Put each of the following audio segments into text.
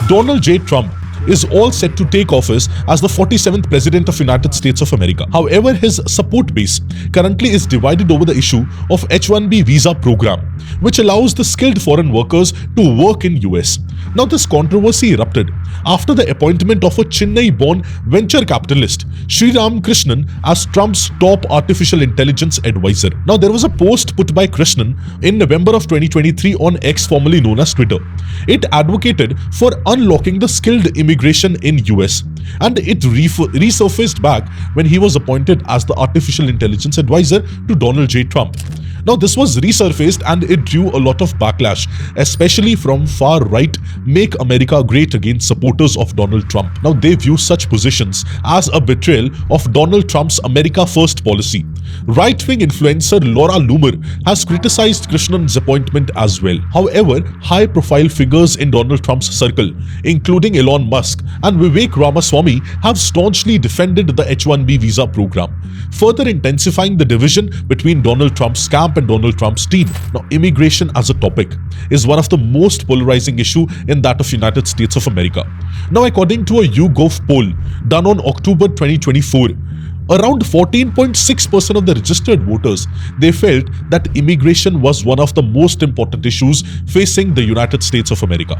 Donald J. Trump is all set to take office as the 47th President of United States of America. However, his support base currently is divided over the issue of H-1B visa program, which allows the skilled foreign workers to work in US. Now, this controversy erupted after the appointment of a Chennai-born venture capitalist, Sriram Krishnan, as Trump's top artificial intelligence advisor. Now, there was a post put by Krishnan in November of 2023 on X, formerly known as Twitter. It advocated for unlocking the skilled immigration in US, and it resurfaced back when he was appointed as the artificial intelligence advisor to Donald J. Trump. Now, this was resurfaced and it drew a lot of backlash, especially from far-right Make America Great Again supporters of Donald Trump. Now, they view such positions as a betrayal of Donald Trump's America First policy. Right-wing influencer Laura Loomer has criticized Krishnan's appointment as well. However, high-profile figures in Donald Trump's circle, including Elon Musk and Vivek Ramaswamy, have staunchly defended the H-1B visa program, further intensifying the division between Donald Trump's camp and Donald Trump's team. Now, immigration as a topic is one of the most polarizing issue in that of United States of America. Now, according to a YouGov poll done on October 2024, around 14.6% of the registered voters, they felt that immigration was one of the most important issues facing the United States of America.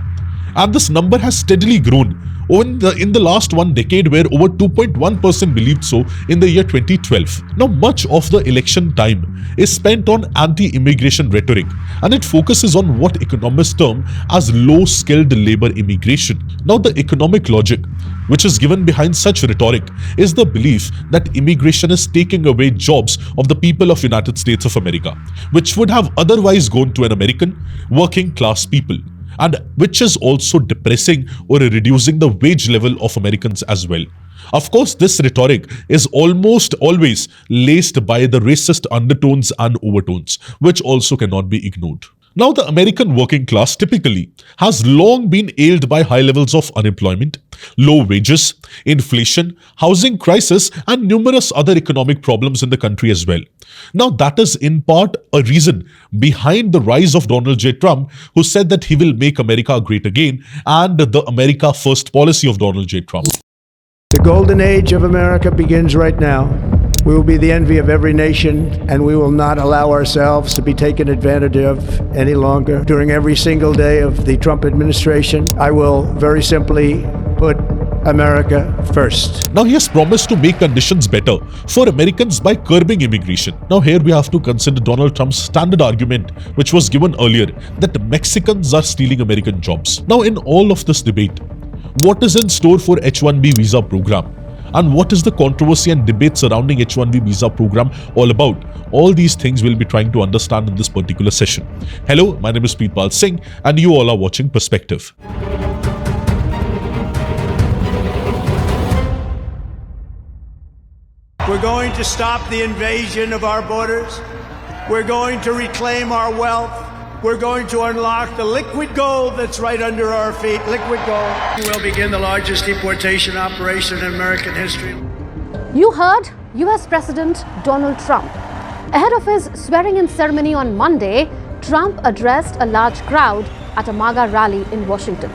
And this number has steadily grown in the last one decade, where over 2.1% believed so in the year 2012. Now, much of the election time is spent on anti-immigration rhetoric, and it focuses on what economists term as low-skilled labor immigration. Now, the economic logic which is given behind such rhetoric is the belief that immigration is taking away jobs of the people of United States of America, which would have otherwise gone to an American working class people, and which is also depressing or reducing the wage level of Americans as well. Of course, this rhetoric is almost always laced by the racist undertones and overtones, which also cannot be ignored. Now, the American working class typically has long been ailed by high levels of unemployment, low wages, inflation, housing crisis, and numerous other economic problems in the country as well. Now, that is in part a reason behind the rise of Donald J. Trump, who said that he will make America great again, and the America First policy of Donald J. Trump. The golden age of America begins right now. We will be the envy of every nation, and we will not allow ourselves to be taken advantage of any longer. During every single day of the Trump administration, I will very simply put America first. Now, he has promised to make conditions better for Americans by curbing immigration. Now, here we have to consider Donald Trump's standard argument, which was given earlier, that Mexicans are stealing American jobs. Now, in all of this debate, what is in store for H-1B visa program? And what is the controversy and debate surrounding H-1B visa program all about? All these things we'll be trying to understand in this particular session. Hello, my name is Preetpal Singh, and you all are watching Perspective. We're going to stop the invasion of our borders. We're going to reclaim our wealth. We're going to unlock the liquid gold that's right under our feet. Liquid gold. We'll begin the largest deportation operation in American history. You heard US President Donald Trump. Ahead of his swearing-in ceremony on Monday, Trump addressed a large crowd at a MAGA rally in Washington.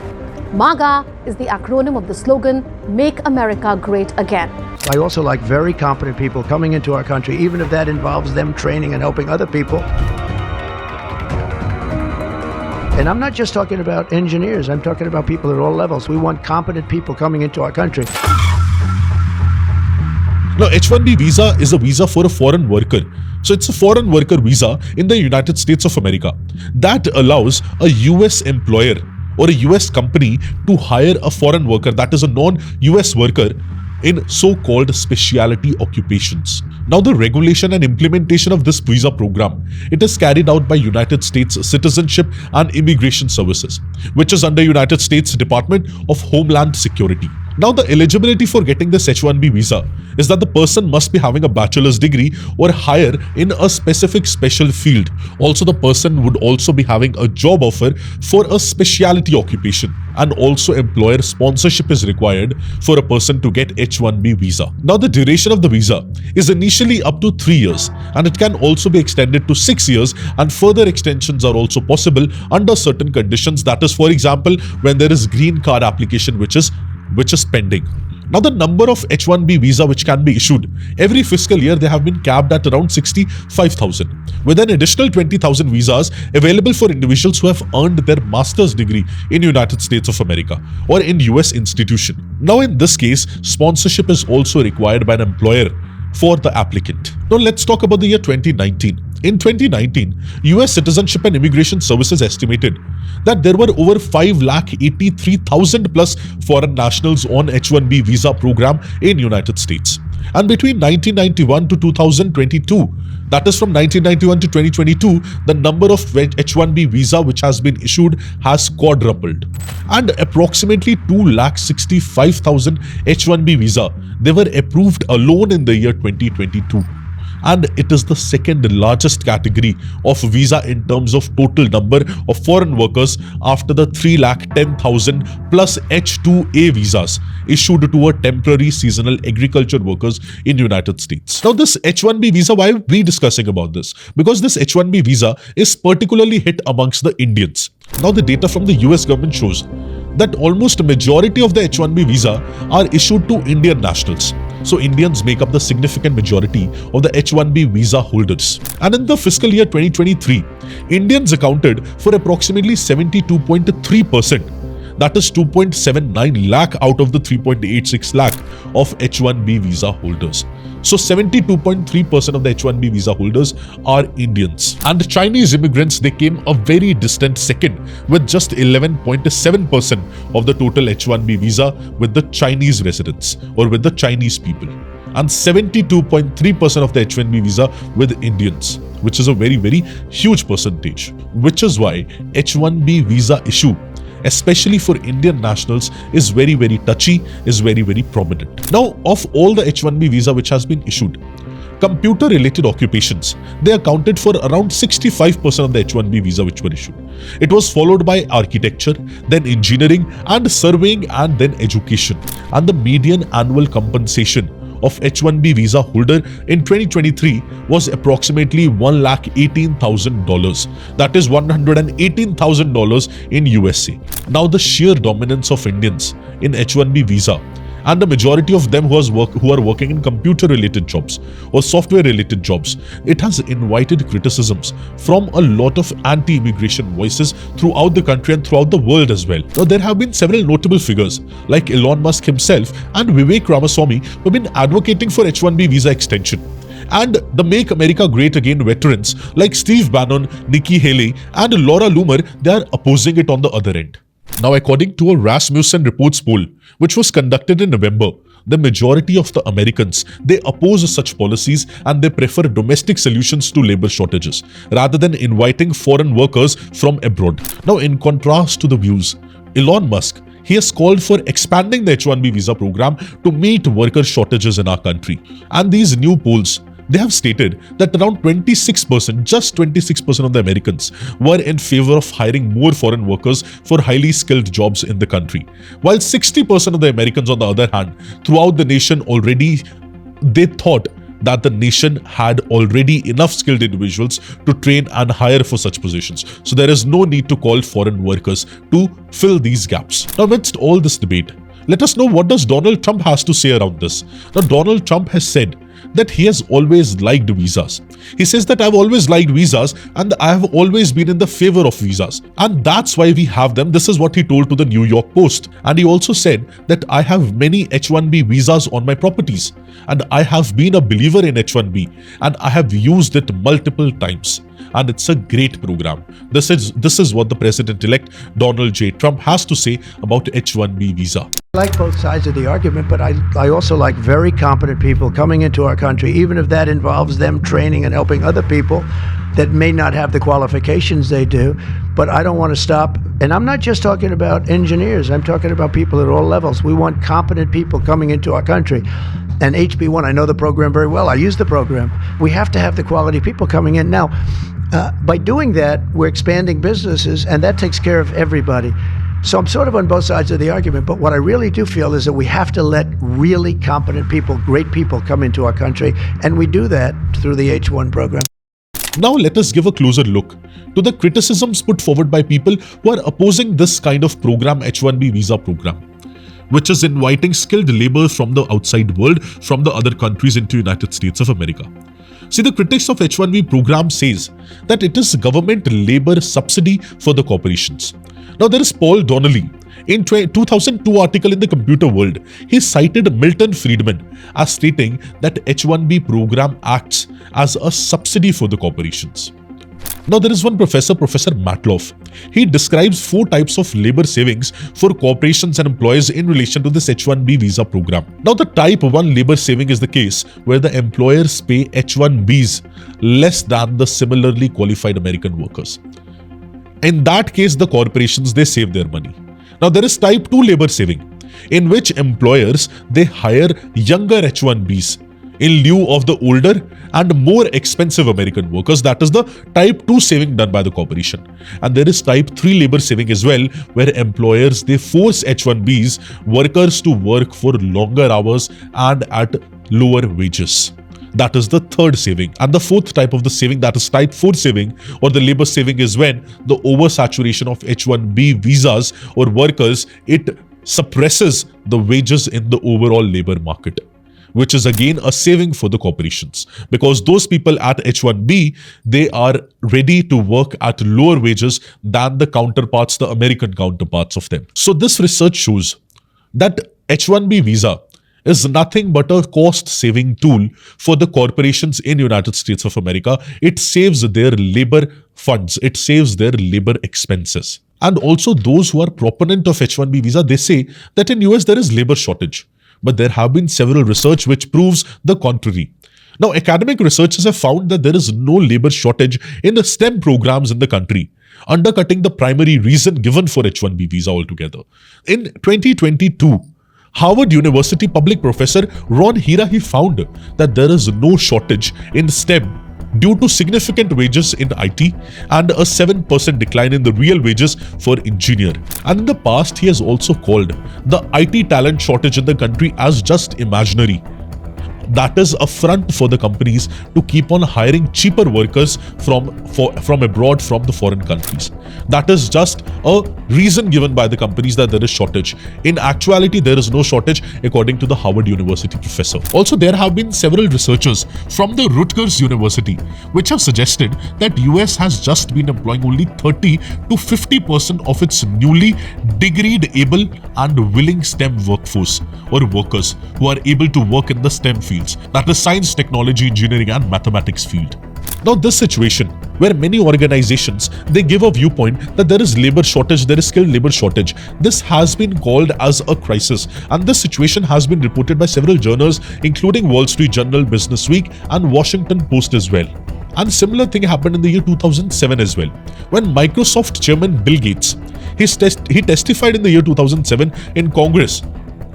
MAGA is the acronym of the slogan, Make America Great Again. I also like very competent people coming into our country, even if that involves them training and helping other people. And I'm not just talking about engineers, I'm talking about people at all levels. We want competent people coming into our country. Now, H-1B visa is a visa for a foreign worker. So it's a foreign worker visa in the United States of America that allows a US employer or a US company to hire a foreign worker, that is a non-US worker, in so-called specialty occupations. Now, the regulation and implementation of this visa program, it is carried out by United States Citizenship and Immigration Services, which is under United States Department of Homeland Security. Now, the eligibility for getting this H-1B visa is that the person must be having a bachelor's degree or higher in a specific special field. Also, the person would also be having a job offer for a specialty occupation, and also employer sponsorship is required for a person to get H-1B visa. Now, the duration of the visa is initially up to 3 years, and it can also be extended to 6 years, and further extensions are also possible under certain conditions. That is, for example, when there is green card application which is pending. Now, the number of H-1B visa which can be issued every fiscal year, they have been capped at around 65,000, with an additional 20,000 visas available for individuals who have earned their master's degree in United States of America or in US institution. Now, in this case, sponsorship is also required by an employer for the applicant. Now, let's talk about the year 2019. In 2019, US Citizenship and Immigration Services estimated that there were over 583,000 plus foreign nationals on H-1B visa program in United States. And between 1991 to 2022, that is from 1991 to 2022, the number of H-1B visa which has been issued has quadrupled. And approximately 265,000 H-1B visa, they were approved alone in the year 2022. And it is the second largest category of visa in terms of total number of foreign workers after the 310,000 plus H-2A visas issued to a temporary seasonal agriculture workers in United States. Now, this H-1B visa, why are we discussing about this? Because this H-1B visa is particularly hit amongst the Indians. Now, the data from the US government shows that almost a majority of the H-1B visa are issued to Indian nationals. So Indians make up the significant majority of the H-1B visa holders. And in the fiscal year 2023, Indians accounted for approximately 72.3%. That is 2.79 lakh out of the 3.86 lakh of H-1B visa holders. So 72.3% of the H-1B visa holders are Indians. And Chinese immigrants, they came a very distant second with just 11.7% of the total H-1B visa with the Chinese residents or with the Chinese people. And 72.3% of the H-1B visa with Indians, which is a very, very huge percentage. Which is why H-1B visa issue, especially for Indian nationals, is very, very touchy, is very, very prominent. Now, of all the H-1B visa which has been issued, computer-related occupations, they accounted for around 65% of the H-1B visa which were issued. It was followed by architecture, then engineering and surveying, and then education. And the median annual compensation of H-1B visa holder in 2023 was approximately $118,000. That is $118,000 in USA. Now, the sheer dominance of Indians in H-1B visa and the majority of them who are working in computer-related jobs or software-related jobs, it has invited criticisms from a lot of anti-immigration voices throughout the country and throughout the world as well. Now, there have been several notable figures like Elon Musk himself and Vivek Ramaswamy who have been advocating for H-1B visa extension. And the Make America Great Again veterans like Steve Bannon, Nikki Haley and Laura Loomer, they are opposing it on the other end. Now, according to a Rasmussen Reports poll, which was conducted in November, the majority of the Americans, they oppose such policies and they prefer domestic solutions to labor shortages rather than inviting foreign workers from abroad. Now, in contrast to the views, Elon Musk, he has called for expanding the H-1B visa program to meet worker shortages in our country. And these new polls, they have stated that around 26%, just 26% of the Americans were in favor of hiring more foreign workers for highly skilled jobs in the country. While 60% of the Americans, on the other hand, throughout the nation already, they thought that the nation had already enough skilled individuals to train and hire for such positions. So there is no need to call foreign workers to fill these gaps. Now, amidst all this debate, let us know what does Donald Trump has to say around this. Now, Donald Trump has said that he has always liked visas. He says that I've always liked visas and I have always been in the favor of visas. And that's why we have them. This is what he told to the New York Post. And he also said that I have many H-1B visas on my properties. And I have been a believer in H-1B and I have used it multiple times. And it's a great program. This is what the President-elect Donald J. Trump has to say about H-1B visa. I like both sides of the argument, but I also like very competent people coming into our our country, even if that involves them training and helping other people that may not have the qualifications they do. But I don't want to stop. And I'm not just talking about engineers. I'm talking about people at all levels. We want competent people coming into our country. And HB1, I know the program very well. I use the program. We have to have the quality people coming in. Now, by doing that, we're expanding businesses, and that takes care of everybody. So I'm sort of on both sides of the argument, but what I really do feel is that we have to let really competent people, great people come into our country, and we do that through the H1 program. Now let us give a closer look to the criticisms put forward by people who are opposing this kind of program, H-1B visa program, which is inviting skilled labor from the outside world, from the other countries into United States of America. See, the critics of H-1B program says that it is government labor subsidy for the corporations. Now there is Paul Donnelly. In 2002 article in the Computer World, he cited Milton Friedman as stating that H-1B program acts as a subsidy for the corporations. Now there is one professor, Professor Matloff. He describes 4 types of labor savings for corporations and employers in relation to this H-1B visa program. Now the type 1 labor saving is the case where the employers pay H-1Bs less than the similarly qualified American workers. In that case, the corporations, they save their money. Now there is type 2 labor saving, in which employers, they hire younger H-1Bs in lieu of the older and more expensive American workers. That is the type 2 saving done by the corporation. And there is type 3 labor saving as well, where employers, they force H-1Bs workers to work for longer hours and at lower wages. That is the third saving. And the fourth type of the saving, that is type 4 saving or the labor saving, is when the oversaturation of H-1B visas or workers, it suppresses the wages in the overall labor market, which is again a saving for the corporations, because those people at H-1B, they are ready to work at lower wages than the counterparts, the American counterparts of them. So this research shows that H-1B visa is nothing but a cost-saving tool for the corporations in United States of America. It saves their labor funds. It saves their labor expenses. And also those who are proponent of H-1B visa, they say that in US there is labor shortage. But there have been several research which proves the contrary. Now, academic researchers have found that there is no labor shortage in the STEM programs in the country, undercutting the primary reason given for H-1B visa altogether. In 2022, Harvard University public professor Ron Hira, he found that there is no shortage in STEM due to significant wages in IT and a 7% decline in the real wages for engineer. And in the past, he has also called the IT talent shortage in the country as just imaginary. That is a front for the companies to keep on hiring cheaper workers from abroad, from the foreign countries. That is just a reason given by the companies that there is shortage. In actuality, there is no shortage, according to the Harvard University professor. Also, there have been several researchers from the Rutgers University which have suggested that US has just been employing only 30 to 50% of its newly degreed, able and willing STEM workforce or workers who are able to work in the STEM fields, that is science, technology, engineering and mathematics field. Now this situation where many organizations, they give a viewpoint that there is labor shortage, there is skilled labor shortage, this has been called as a crisis, and this situation has been reported by several journals including Wall Street Journal, Business Week and Washington Post as well. And similar thing happened in the year 2007 as well, when Microsoft chairman Bill Gates, he testified in the year 2007 in Congress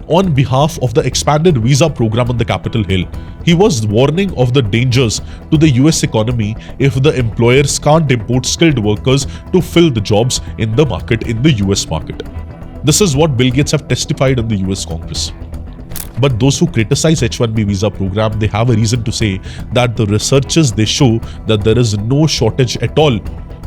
on behalf of the expanded visa program on the Capitol Hill. He was warning of the dangers to the US economy if the employers can't import skilled workers to fill the jobs in the market, in the US market. This is what Bill Gates have testified in the US Congress. But those who criticize H-1B visa program, they have a reason to say that the researchers, they show that there is no shortage at all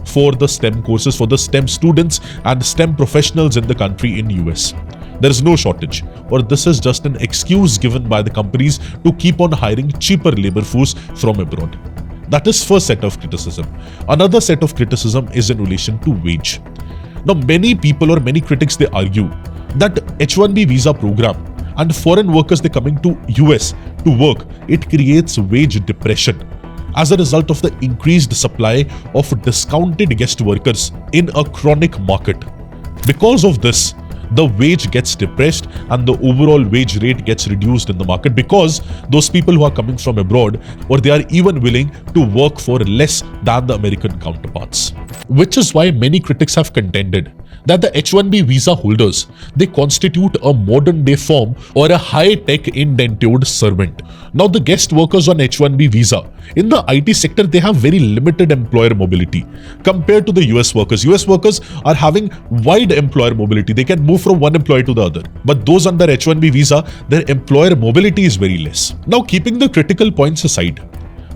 for the STEM courses, for the STEM students and STEM professionals in the country in US. There is no shortage, or this is just an excuse given by the companies to keep on hiring cheaper labor force from abroad. That is first set of criticism. Another set of criticism is in relation to wage. Now, many people or many critics, they argue that H-1B visa program and foreign workers, they coming to US to work, it creates wage depression as a result of the increased supply of discounted guest workers in a chronic market. Because of this, the wage gets depressed and the overall wage rate gets reduced in the market, because those people who are coming from abroad, or they are even willing to work for less than the American counterparts. Which is why many critics have contended that the H-1B visa holders, they constitute a modern day firm or a high-tech indentured servant. Now the guest workers on H-1B visa, in the IT sector, they have very limited employer mobility compared to the US workers. US workers are having wide employer mobility. They can move from one employer to the other. But those under H-1B visa, their employer mobility is very less. Now, keeping the critical points aside,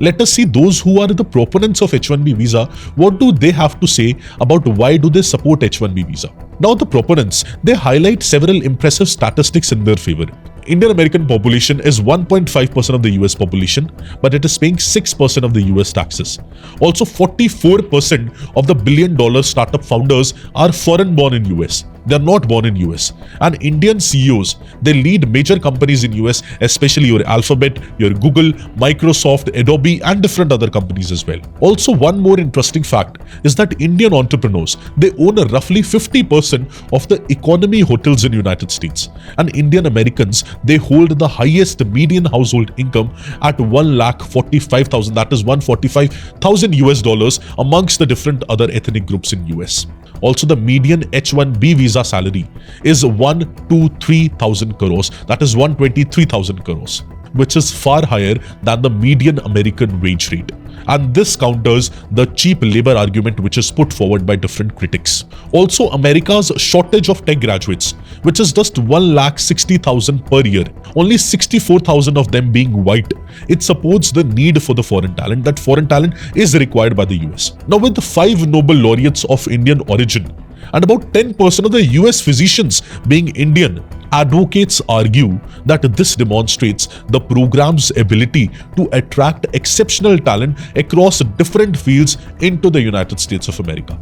let us see those who are the proponents of H-1B visa, what do they have to say about why do they support H-1B visa. Now the proponents, they highlight several impressive statistics in their favor. Indian American population is 1.5% of the US population, but it is paying 6% of the US taxes. Also, 44% of the billion-dollar startup founders are foreign born in US. They are not born in US. And Indian CEOs, they lead major companies in US, especially your Alphabet, your Google, Microsoft, Adobe, and different other companies as well. Also, one more interesting fact is that Indian entrepreneurs, they own roughly 50% of the economy hotels in United States. And Indian Americans, they hold the highest median household income at 1,45,000, that is 145,000 US dollars amongst the different other ethnic groups in US. Also, the median H-1B visa salary is 123,000 crores, that is 123,000 crores, which is far higher than the median American wage rate. And this counters the cheap labor argument which is put forward by different critics. Also, America's shortage of tech graduates, which is just 160,000 per year, only 64,000 of them being white, it supports the need for the foreign talent. That foreign talent is required by the US. Now, with the 5 Nobel laureates of Indian origin and about 10% of the US physicians being Indian, advocates argue that this demonstrates the program's ability to attract exceptional talent across different fields into the United States of America.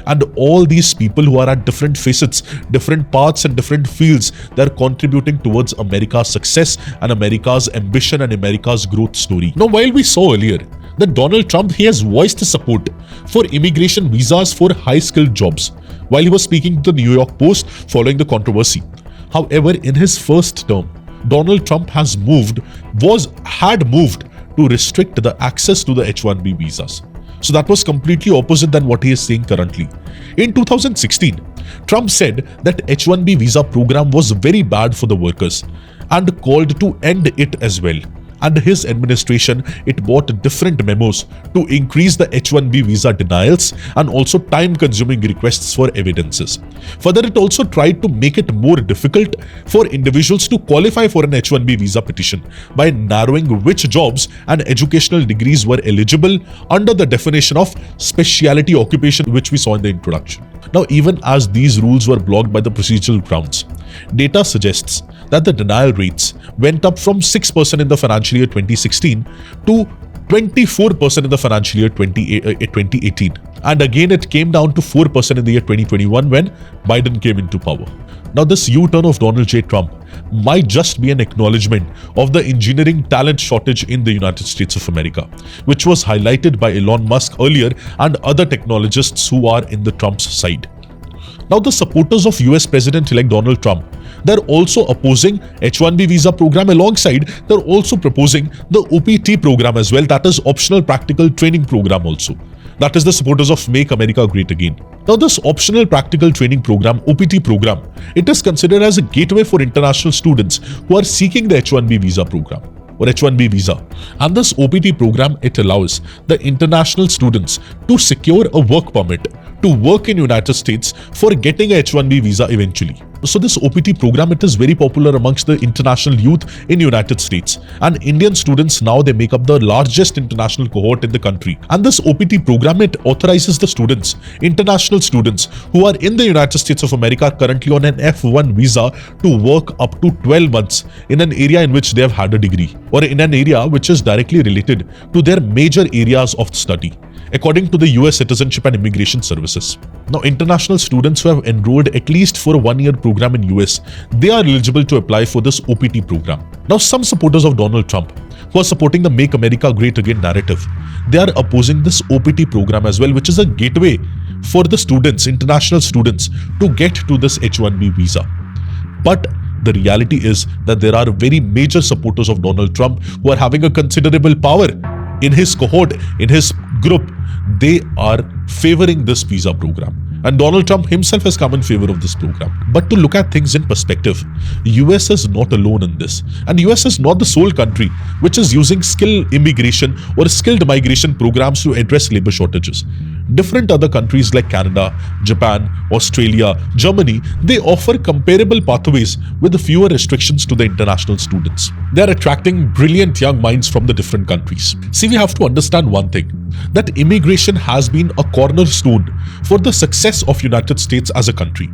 And all these people who are at different facets, different paths and different fields, they're contributing towards America's success and America's ambition and America's growth story. Now, while we saw earlier that Donald Trump, he has voiced his support for immigration visas for high-skilled jobs while he was speaking to the New York Post following the controversy. However, in his first term, Donald Trump had moved to restrict the access to the H-1B visas. So that was completely opposite than what he is saying currently. In 2016, Trump said that H-1B visa program was very bad for the workers and called to end it as well. And his administration, it brought different memos to increase the H-1B visa denials and also time-consuming requests for evidences. Further, it also tried to make it more difficult for individuals to qualify for an H-1B visa petition by narrowing which jobs and educational degrees were eligible under the definition of specialty occupation, which we saw in the introduction. Now, even as these rules were blocked by the procedural grounds, data suggests that the denial rates went up from 6% in the financial year 2016 to 24% in the financial year 2018. And again, it came down to 4% in the year 2021 when Biden came into power. Now, this U-turn of Donald J. Trump might just be an acknowledgement of the engineering talent shortage in the United States of America, which was highlighted by Elon Musk earlier and other technologists who are in the Trump's side. Now, the supporters of US President-elect Donald Trump, they're also opposing H-1B visa program. Alongside, they're also proposing the OPT program as well, that is optional practical training program also. That is the supporters of Make America Great Again. Now, this optional practical training program, OPT program, it is considered as a gateway for international students who are seeking the H-1B visa program or H-1B visa. And this OPT program, it allows the international students to secure a work permit to work in United States for getting a H-1B visa eventually. So this OPT program, it is very popular amongst the international youth in United States. And Indian students now, they make up the largest international cohort in the country. And this OPT program, it authorizes the students, international students who are in the United States of America currently on an F-1 visa to work up to 12 months in an area in which they have had a degree or in an area which is directly related to their major areas of study, according to the US Citizenship and Immigration Services. Now, international students who have enrolled at least for a 1-year program in US, they are eligible to apply for this OPT program. Now, some supporters of Donald Trump who are supporting the Make America Great Again narrative, they are opposing this OPT program as well, which is a gateway for the students, international students, to get to this H-1B visa. But the reality is that there are very major supporters of Donald Trump who are having a considerable power in his cohort, in his group. They are favoring this visa program. And Donald Trump himself has come in favor of this program. But to look at things in perspective, US is not alone in this. And US is not the sole country which is using skilled immigration or skilled migration programs to address labor shortages. Different other countries like Canada, Japan, Australia, Germany, they offer comparable pathways with fewer restrictions to the international students. They are attracting brilliant young minds from the different countries. See, we have to understand one thing, that immigration has been a cornerstone for the success of United States as a country.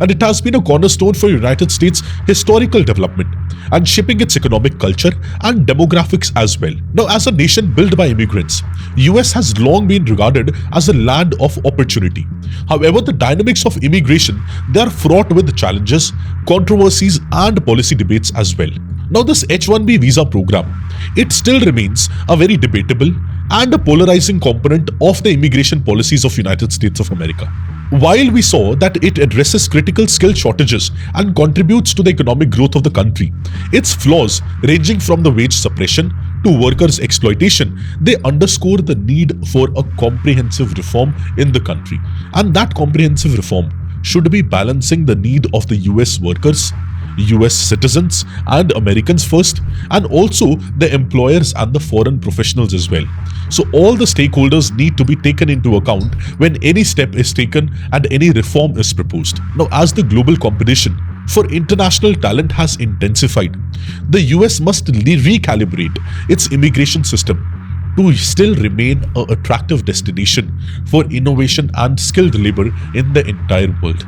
And it has been a cornerstone for United States' historical development and shaping its economic culture and demographics as well. Now, as a nation built by immigrants, US has long been regarded as a land of opportunity. However, the dynamics of immigration, they are fraught with challenges, controversies and policy debates as well. Now, this H-1B visa program, it still remains a very debatable and a polarizing component of the immigration policies of United States of America. While we saw that it addresses critical skill shortages and contributes to the economic growth of the country, its flaws, ranging from the wage suppression to workers' exploitation, they underscore the need for a comprehensive reform in the country. And that comprehensive reform should be balancing the need of the US workers, US citizens and Americans first, and also the employers and the foreign professionals as well. So all the stakeholders need to be taken into account when any step is taken and any reform is proposed. Now, as the global competition for international talent has intensified, the US must recalibrate its immigration system to still remain an attractive destination for innovation and skilled labor in the entire world.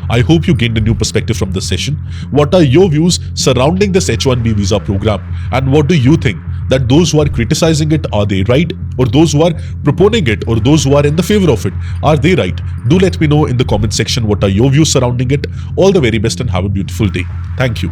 I hope you gained a new perspective from this session. What are your views surrounding this H-1B visa program? And what do you think? That those who are criticizing it, are they right? Or those who are proponing it, or those who are in the favor of it, are they right? Do let me know in the comment section what are your views surrounding it. All the very best and have a beautiful day. Thank you.